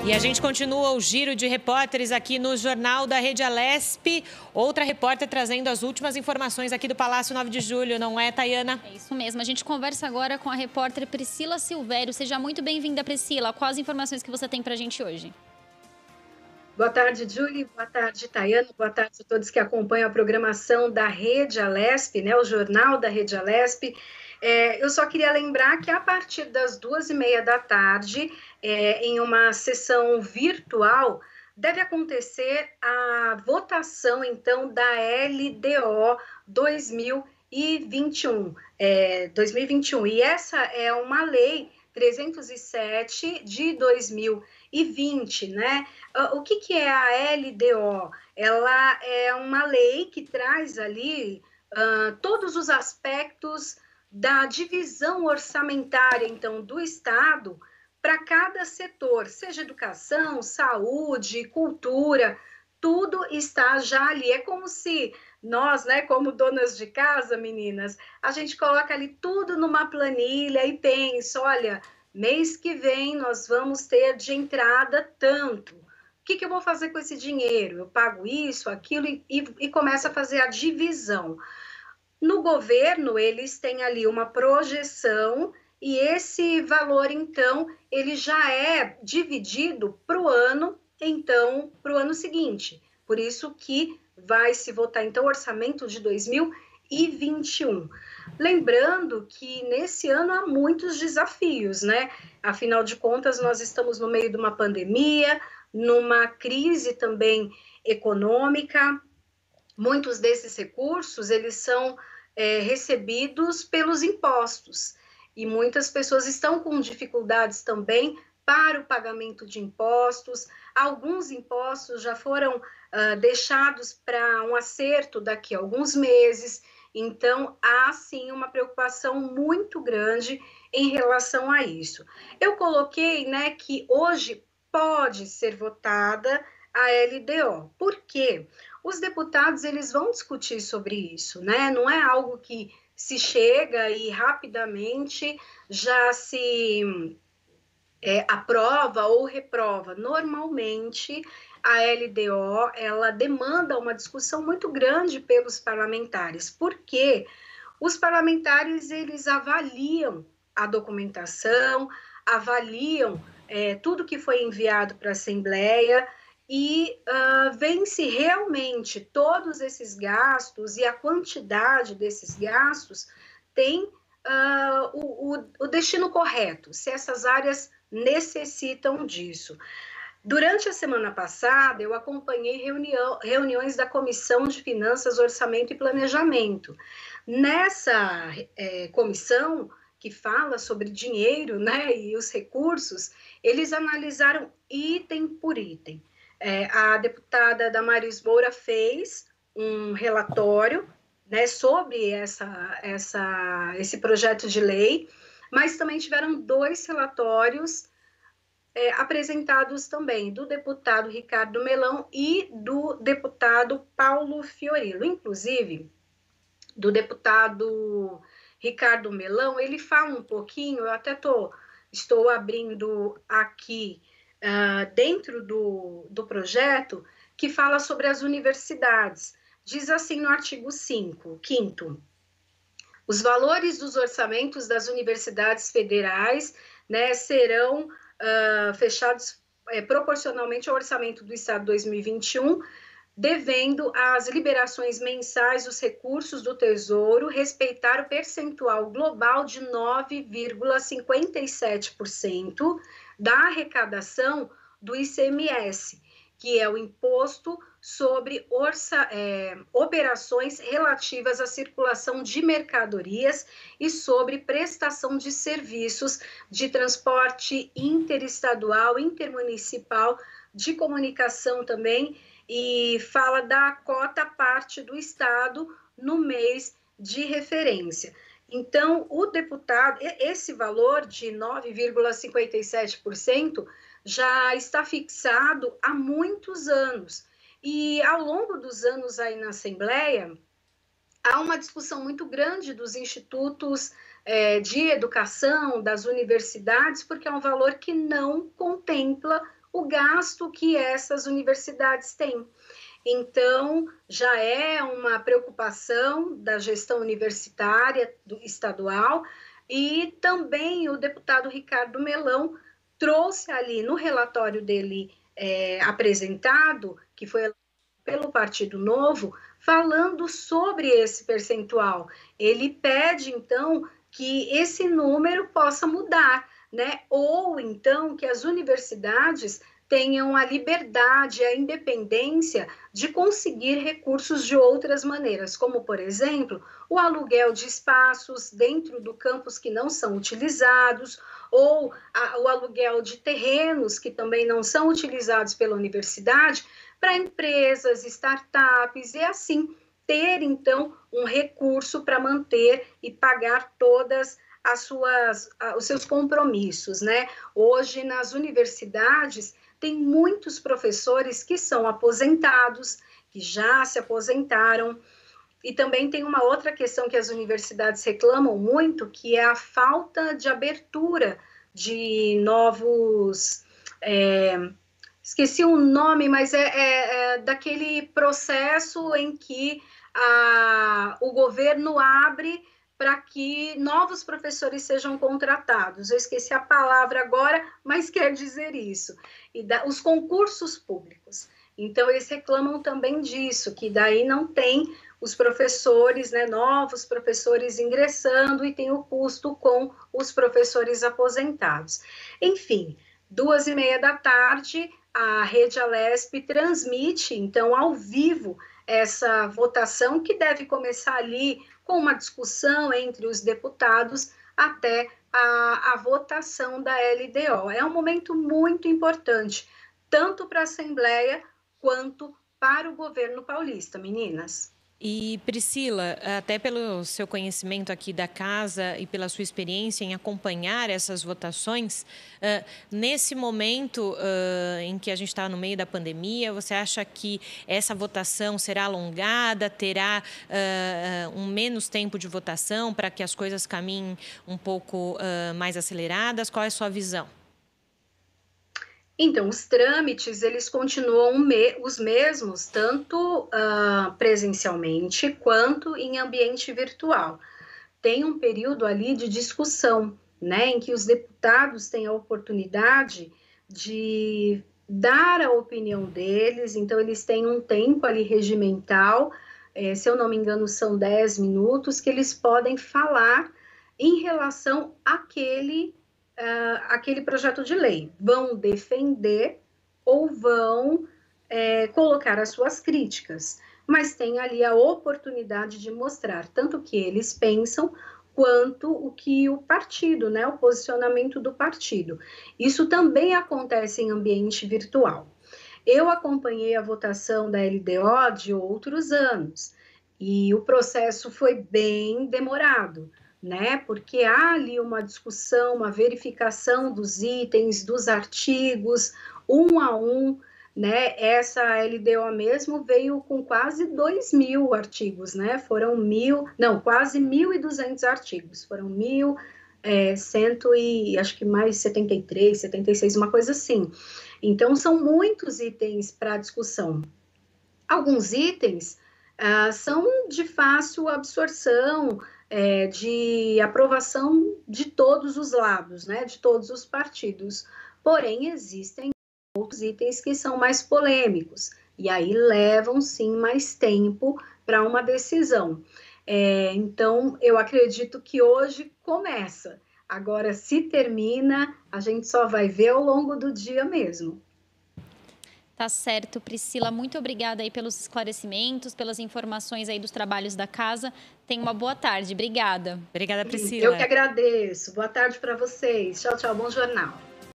E a gente continua o giro de repórteres aqui no Jornal da Rede Alesp. Outra repórter trazendo as últimas informações aqui do Palácio 9 de Julho, não é, Tayana? É isso mesmo. A gente conversa agora com a repórter Priscila Silvério. Seja muito bem-vinda, Priscila. Quais as informações que você tem pra gente hoje? Boa tarde, Julie. Boa tarde, Tayana. Boa tarde a todos que acompanham a programação da Rede Alesp, né, o Jornal da Rede Alesp. Eu só queria lembrar que a partir das 2h30 da tarde, em uma sessão virtual, deve acontecer a votação, então, da LDO 2021. E essa é uma lei 307 de 2020, né? O que é a LDO? Ela é uma lei que traz ali todos os aspectos da divisão orçamentária, então, do Estado para cada setor, seja educação, saúde, cultura, tudo está já ali. É como se nós, né, como donas de casa, meninas, a gente coloca ali tudo numa planilha e pensa, olha, mês que vem nós vamos ter de entrada tanto. O que eu vou fazer com esse dinheiro? Eu pago isso, aquilo e começa a fazer a divisão. No governo, eles têm ali uma projeção e esse valor, então, ele já é dividido para o ano, então, para o ano seguinte. Por isso que vai se votar, então, o orçamento de 2021. Lembrando que nesse ano há muitos desafios, né? Afinal de contas, nós estamos no meio de uma pandemia, numa crise também econômica. Muitos desses recursos, eles são recebidos pelos impostos, e muitas pessoas estão com dificuldades também para o pagamento de impostos. Alguns impostos já foram deixados para um acerto daqui a alguns meses, então há sim uma preocupação muito grande em relação a isso. Eu coloquei, né, que hoje pode ser votada a LDO. Por quê? Os deputados, eles vão discutir sobre isso, né? Não é algo que se chega e rapidamente já se aprova ou reprova. Normalmente, a LDO, ela demanda uma discussão muito grande pelos parlamentares, porque os parlamentares, eles avaliam a documentação, avaliam tudo que foi enviado para a Assembleia, e vem se realmente todos esses gastos e a quantidade desses gastos tem o destino correto, se essas áreas necessitam disso. Durante a semana passada, eu acompanhei reuniões da Comissão de Finanças, Orçamento e Planejamento. Nessa comissão que fala sobre dinheiro, né, e os recursos, eles analisaram item por item. A deputada Damaris Moura fez um relatório, né, sobre esse projeto de lei, mas também tiveram 2 relatórios apresentados também, do deputado Ricardo Melão e do deputado Paulo Fiorilo. Inclusive, do deputado Ricardo Melão, ele fala um pouquinho, eu até estou abrindo aqui, dentro do projeto, que fala sobre as universidades. Diz assim no artigo 5º, os valores dos orçamentos das universidades federais, né, serão fechados proporcionalmente ao orçamento do Estado 2021, devendo às liberações mensais dos recursos do Tesouro respeitar o percentual global de 9,57% da arrecadação do ICMS, que é o Imposto sobre operações relativas à circulação de mercadorias e sobre prestação de serviços de transporte interestadual, intermunicipal, de comunicação também, e fala da cota parte do Estado no mês de referência. Então, o deputado, esse valor de 9,57% já está fixado há muitos anos. E ao longo dos anos aí na Assembleia, há uma discussão muito grande dos institutos de educação, das universidades, porque é um valor que não contempla o gasto que essas universidades têm. Então, já é uma preocupação da gestão universitária estadual, e também o deputado Ricardo Melão trouxe ali no relatório dele apresentado, que foi pelo Partido Novo, falando sobre esse percentual. Ele pede, então, que esse número possa mudar, né? Ou, então, que as universidades tenham a liberdade, a independência de conseguir recursos de outras maneiras, como, por exemplo, o aluguel de espaços dentro do campus que não são utilizados, ou o aluguel de terrenos que também não são utilizados pela universidade, para empresas, startups, e assim ter, então, um recurso para manter e pagar todas os seus compromissos, né? Hoje, nas universidades, tem muitos professores que são aposentados, que já se aposentaram, e também tem uma outra questão que as universidades reclamam muito, que é a falta de abertura de novos... esqueci o nome, mas é daquele processo em que o governo abre para que novos professores sejam contratados. Eu esqueci a palavra agora, mas quer dizer isso. E os concursos públicos. Então, eles reclamam também disso, que daí não tem os professores, né, novos professores ingressando, e tem o custo com os professores aposentados. Enfim, 14h30, a Rede Alesp transmite, então, ao vivo, essa votação, que deve começar ali com uma discussão entre os deputados até a votação da LDO. É um momento muito importante, tanto para a Assembleia quanto para o governo paulista, meninas. E, Priscila, até pelo seu conhecimento aqui da casa e pela sua experiência em acompanhar essas votações, nesse momento em que a gente está no meio da pandemia, você acha que essa votação será alongada, terá um menos tempo de votação para que as coisas caminhem um pouco mais aceleradas? Qual é a sua visão? Então, os trâmites, eles continuam os mesmos, tanto presencialmente quanto em ambiente virtual. Tem um período ali de discussão, né, em que os deputados têm a oportunidade de dar a opinião deles, então eles têm um tempo ali regimental, se eu não me engano são 10 minutos, que eles podem falar em relação àquele projeto de lei. Vão defender ou vão colocar as suas críticas, mas tem ali a oportunidade de mostrar tanto o que eles pensam, quanto o que o partido, né, o posicionamento do partido. Isso também acontece em ambiente virtual. Eu acompanhei a votação da LDO de outros anos, e o processo foi bem demorado, né? Porque há ali uma discussão, uma verificação dos itens, dos artigos, um a um, né? Essa LDO mesmo veio com quase 2.000 artigos, né? Foram quase 1.200 artigos, foram 1.100 e acho que mais 73, 76, uma coisa assim. Então, são muitos itens para discussão. Alguns itens são de fácil absorção, de aprovação de todos os lados, né, de todos os partidos. Porém, existem outros itens que são mais polêmicos, e aí levam, sim, mais tempo para uma decisão. Então, eu acredito que hoje começa. Agora, se termina, a gente só vai ver ao longo do dia mesmo. Tá certo, Priscila. Muito obrigada aí pelos esclarecimentos, pelas informações aí dos trabalhos da casa. Tenha uma boa tarde. Obrigada. Obrigada, Priscila. Eu que agradeço. Boa tarde para vocês. Tchau, tchau. Bom jornal.